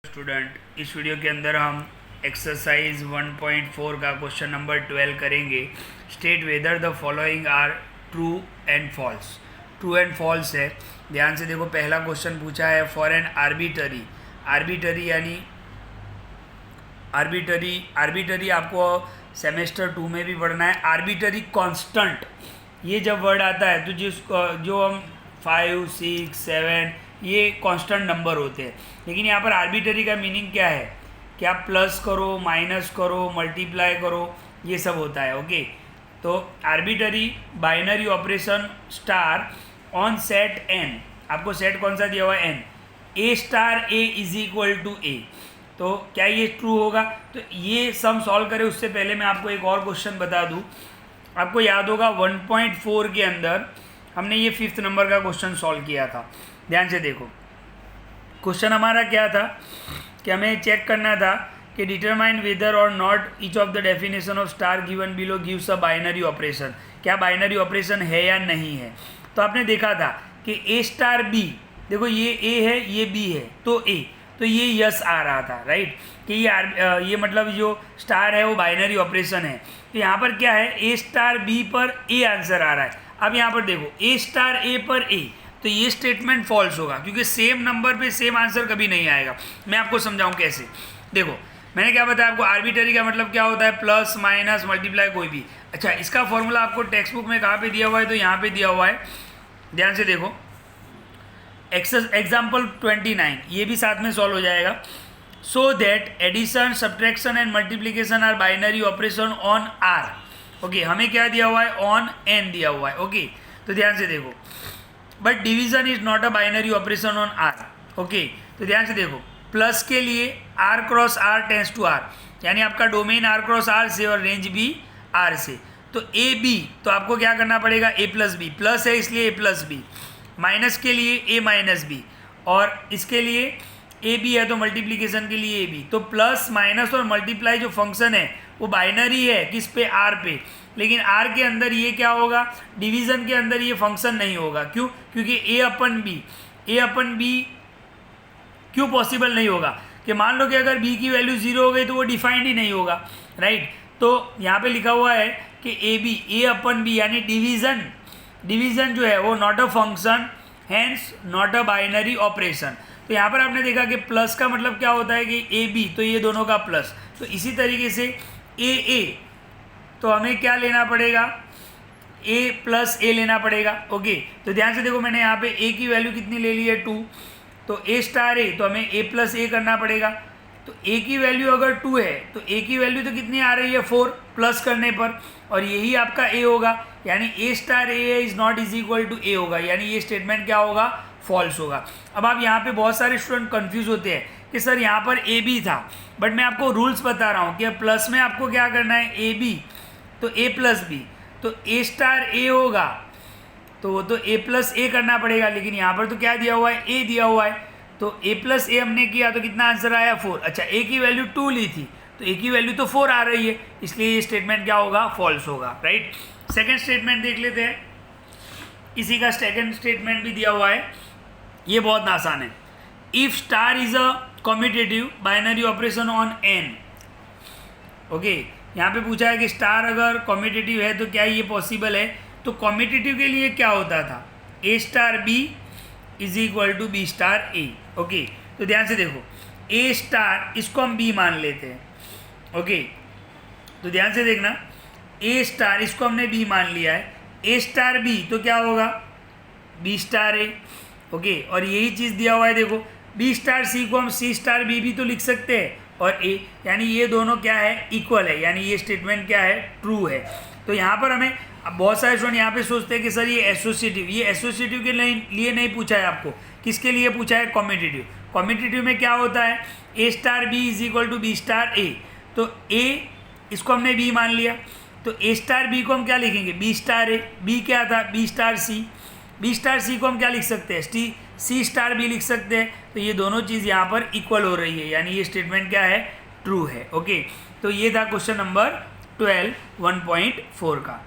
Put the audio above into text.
Student, इस video के अंदर हम एक्सरसाइज 1.4 का क्वेश्चन नंबर 12 करेंगे। State whether the following are true and false. True and false है, ध्यान से देखो। पहला क्वेश्चन पूछा है फॉर एन आर्बिटरी यानी आर्बिटरी आपको सेमेस्टर 2 में भी पढ़ना है। आर्बिटरी कांस्टेंट, ये जब वर्ड आता है तो जो हम 5, 6, 7 ये कांस्टेंट नंबर होते हैं, लेकिन यहाँ पर आर्बिटरी का मीनिंग क्या है कि आप प्लस करो, माइनस करो, मल्टीप्लाई करो, ये सब होता है। ओके, तो arbitrary binary operation star on set N, आपको सेट कौन सा दिया हुआ है? N. A star A is equal to A, तो क्या ये ट्रू होगा? तो ये सम सॉल्व करें उससे पहले मैं आपको एक और क्वेश्चन बता दूँ। आपको याद होगा 1.4 के अंदर हमने ये 5th नंबर का क्वेश्चन सॉल्व किया था। ध्यान से देखो, क्वेश्चन हमारा क्या था कि हमें चेक करना था कि डिटरमाइन वेदर और not each of the definition of star given below gives a binary operation. क्या बाइनरी ऑपरेशन है या नहीं है? तो आपने देखा था कि ए स्टार बी, देखो ये ए है, ये बी है, तो ये यस आ रहा था, राइट, कि ये मतलब जो स्टार है वो बाइनरी ऑपरेशन है। तो यहाँ पर क्या है, ए स्टार बी पर ए आंसर आ रहा है। अब यहाँ पर देखो ए स्टार ए पर ए, तो ये स्टेटमेंट फॉल्स होगा क्योंकि सेम नंबर पे सेम आंसर कभी नहीं आएगा। मैं आपको समझाऊं कैसे। देखो मैंने क्या बताया आपको, आर्बिटरी का मतलब क्या होता है? प्लस, माइनस, मल्टीप्लाई, कोई भी। अच्छा, इसका फॉर्मूला आपको टेक्स्ट बुक में कहाँ पे दिया हुआ है? तो यहाँ पे दिया हुआ है, ध्यान से देखो। एग्जाम्पल 29, ये भी साथ में सॉल्व हो जाएगा। So that addition, subtraction and multiplication are binary operation on R. Okay, हमें क्या दिया हुआ है? ऑन एन दिया हुआ है। ओके, तो ध्यान से देखो, but division is not a binary operation on R. Okay, तो ध्यान से देखो, प्लस के लिए R cross R tends to R, यानी आपका डोमेन आर क्रॉस आर से और रेंज भी आर से। तो ए बी, तो आपको क्या करना पड़ेगा? ए प्लस बी, प्लस है इसलिए ए प्लस बी। माइनस के लिए ए माइनस बी, और इसके लिए ए बी है तो मल्टीप्लीकेशन के लिए ए बी। तो प्लस, माइनस और मल्टीप्लाई जो फंक्शन है वो बाइनरी है किस पे? आर पे। लेकिन आर के अंदर ये क्या होगा? डिवीज़न के अंदर ये फंक्शन नहीं होगा। क्यों? क्योंकि ए अपन बी क्यों पॉसिबल नहीं होगा? कि मान लो कि अगर बी की वैल्यू 0 हो गई तो वो डिफाइंड ही नहीं होगा, राइट। तो यहाँ पे लिखा हुआ है कि ए अपन बी यानी डिवीज़न जो है वो not a function, hence not a binary operation. तो यहाँ पर आपने देखा कि प्लस का मतलब क्या होता है कि ए बी, तो ये दोनों का प्लस। तो इसी तरीके से ए, तो हमें क्या लेना पड़ेगा? a प्लस ए लेना पड़ेगा। ओके, तो ध्यान से देखो, मैंने यहाँ पे a की वैल्यू कितनी ले ली है? 2, तो a स्टार ए, तो हमें a प्लस ए करना पड़ेगा। तो a की वैल्यू अगर 2 है तो a की वैल्यू तो कितनी आ रही है? 4 प्लस करने पर, और यही आपका a होगा, यानी a star A is not is equal to a होगा, यानी ये स्टेटमेंट क्या होगा? फॉल्स होगा। अब आप यहाँ पे बहुत सारे स्टूडेंट कंफ्यूज होते हैं कि सर यहाँ पर ए बी था, बट मैं आपको रूल्स बता रहा हूँ कि प्लस में आपको क्या करना है? ए बी, तो ए प्लस बी, तो ए स्टार ए होगा तो वो तो ए प्लस ए करना पड़ेगा। लेकिन यहाँ पर तो क्या दिया हुआ है? ए दिया हुआ है, तो ए प्लस ए हमने किया तो कितना आंसर आया? 4। अच्छा, ए की वैल्यू 2 ली थी तो ए की वैल्यू तो 4 आ रही है, इसलिए ये स्टेटमेंट क्या होगा? फॉल्स होगा, राइट। सेकेंड स्टेटमेंट देख लेते हैं। इसी का सेकेंड स्टेटमेंट भी दिया हुआ है, ये बहुत आसान है। If star is a commutative binary operation on an. Okay, यहाँ पे पूछा है कि स्टार अगर कम्यूटेटिव है तो क्या ये पॉसिबल है? तो कम्यूटेटिव के लिए क्या होता था? A star B is equal to B star A. Okay, तो ध्यान से देखो, ए स्टार इसको हम बी मान लेते हैं। ओके, तो ध्यान से देखना, ए स्टार इसको हमने बी मान लिया है, ए स्टार बी तो क्या होगा? B star A. ओके, और यही चीज़ दिया हुआ है, देखो बी स्टार सी को हम सी स्टार बी भी तो लिख सकते हैं, और ए, यानी ये दोनों क्या है? इक्वल है, यानी ये स्टेटमेंट क्या है? ट्रू है। तो यहाँ पर हमें, अब बहुत सारे स्टूडेंट यहाँ पे सोचते हैं कि सर ये एसोसिएटिव के लिए नहीं पूछा है आपको, किसके लिए पूछा है? कम्यूटेटिव में क्या होता है? A star B is equal to B star A. तो ए इसको हमने बी मान लिया, तो ए स्टार बी को हम क्या लिखेंगे? बी स्टार ए। बी क्या था? B star c. B star c को हम क्या लिख सकते हैं? सी स्टार बी लिख सकते हैं। तो ये दोनों चीज़ यहाँ पर इक्वल हो रही है, यानी ये स्टेटमेंट क्या है? ट्रू है। ओके, तो ये था क्वेश्चन नंबर 12 1.4 का।